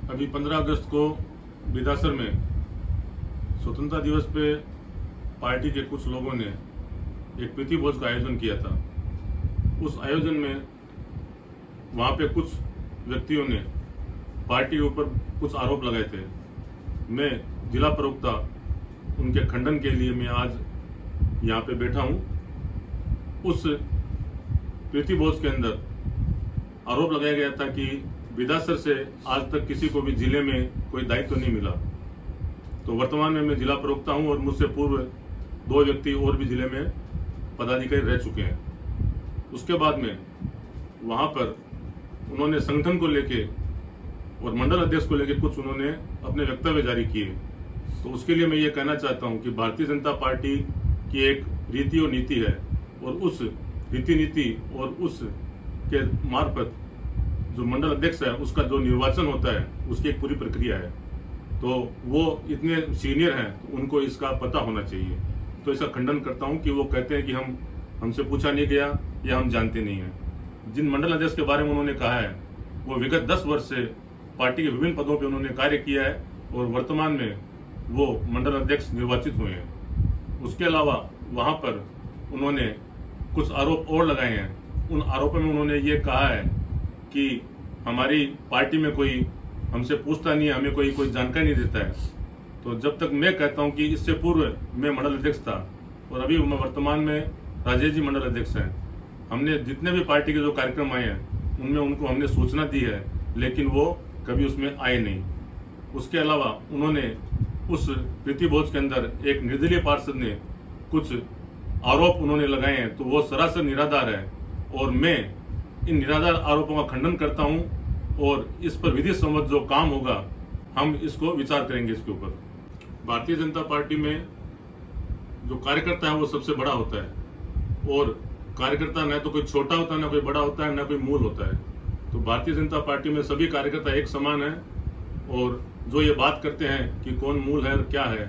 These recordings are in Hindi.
अभी 15 अगस्त को बिदासर में स्वतंत्रता दिवस पे पार्टी के कुछ लोगों ने एक प्रीति भोज का आयोजन किया था। उस आयोजन में वहां पे कुछ व्यक्तियों ने पार्टी के ऊपर कुछ आरोप लगाए थे। मैं जिला प्रवक्ता उनके खंडन के लिए मैं आज यहाँ पे बैठा हूँ। उस प्रीति भोज के अंदर आरोप लगाया गया था कि बिदासर से आज तक किसी को भी जिले में कोई दायित्व नहीं मिला। तो वर्तमान में मैं जिला प्रवक्ता हूं और मुझसे पूर्व 2 व्यक्ति और भी जिले में पदाधिकारी रह चुके हैं। उसके बाद में वहां पर उन्होंने संगठन को लेके और मंडल अध्यक्ष को लेके कुछ उन्होंने अपने वक्तव्य जारी किए। तो उसके लिए मैं ये कहना चाहता हूं कि भारतीय जनता पार्टी की एक रीति और नीति है और उस रीति नीति और उस के मार्फत जो मंडल अध्यक्ष है उसका जो निर्वाचन होता है उसकी एक पूरी प्रक्रिया है। तो वो इतने सीनियर हैं तो उनको इसका पता होना चाहिए। तो इसका खंडन करता हूं कि वो कहते हैं कि हमसे पूछा नहीं गया या हम जानते नहीं हैं। जिन मंडल अध्यक्ष के बारे में उन्होंने कहा है वो विगत 10 वर्ष से पार्टी के विभिन्न पदों पर उन्होंने कार्य किया है और वर्तमान में वो मंडल अध्यक्ष निर्वाचित हुए हैं। उसके अलावा वहां पर उन्होंने कुछ आरोप और लगाए हैं। उन आरोपों में उन्होंने ये कहा है कि हमारी पार्टी में कोई हमसे पूछता नहीं है, हमें कोई जानकारी नहीं देता है। तो जब तक मैं कहता हूं कि इससे पूर्व मैं मंडल अध्यक्ष था और अभी वर्तमान में राजेश जी मंडल अध्यक्ष हैं। हमने जितने भी पार्टी के जो कार्यक्रम आए हैं उनमें उनको हमने सूचना दी है, लेकिन वो कभी उसमें आए नहीं। उसके अलावा उन्होंने उस प्रीति भोज के अंदर एक निर्दलीय पार्षद ने कुछ आरोप उन्होंने लगाए हैं, तो वो सरासर निराधार है और मैं इन निराधार आरोपों का खंडन करता हूं और इस पर विधि सम्मत जो काम होगा हम इसको विचार करेंगे इसके ऊपर। भारतीय जनता पार्टी में जो कार्यकर्ता है वो सबसे बड़ा होता है और कार्यकर्ता न तो कोई छोटा होता है, न कोई बड़ा होता है, न कोई मूल होता है। तो भारतीय जनता पार्टी में सभी कार्यकर्ता एक समान है और जो ये बात करते हैं कि कौन मूल है और क्या है,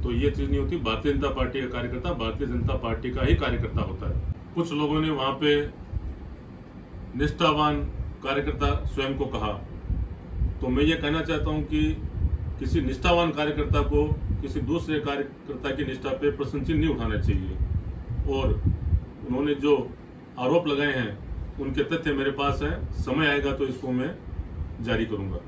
तो ये चीज नहीं होती। भारतीय जनता पार्टी का कार्यकर्ता भारतीय जनता पार्टी का ही कार्यकर्ता होता है। कुछ लोगों ने वहां पे निष्ठावान कार्यकर्ता स्वयं को कहा, तो मैं ये कहना चाहता हूं कि किसी निष्ठावान कार्यकर्ता को किसी दूसरे कार्यकर्ता की निष्ठा पे प्रश्न चिन्ह नहीं उठाना चाहिए। और उन्होंने जो आरोप लगाए हैं उनके तथ्य मेरे पास है, समय आएगा तो इसको मैं जारी करूंगा।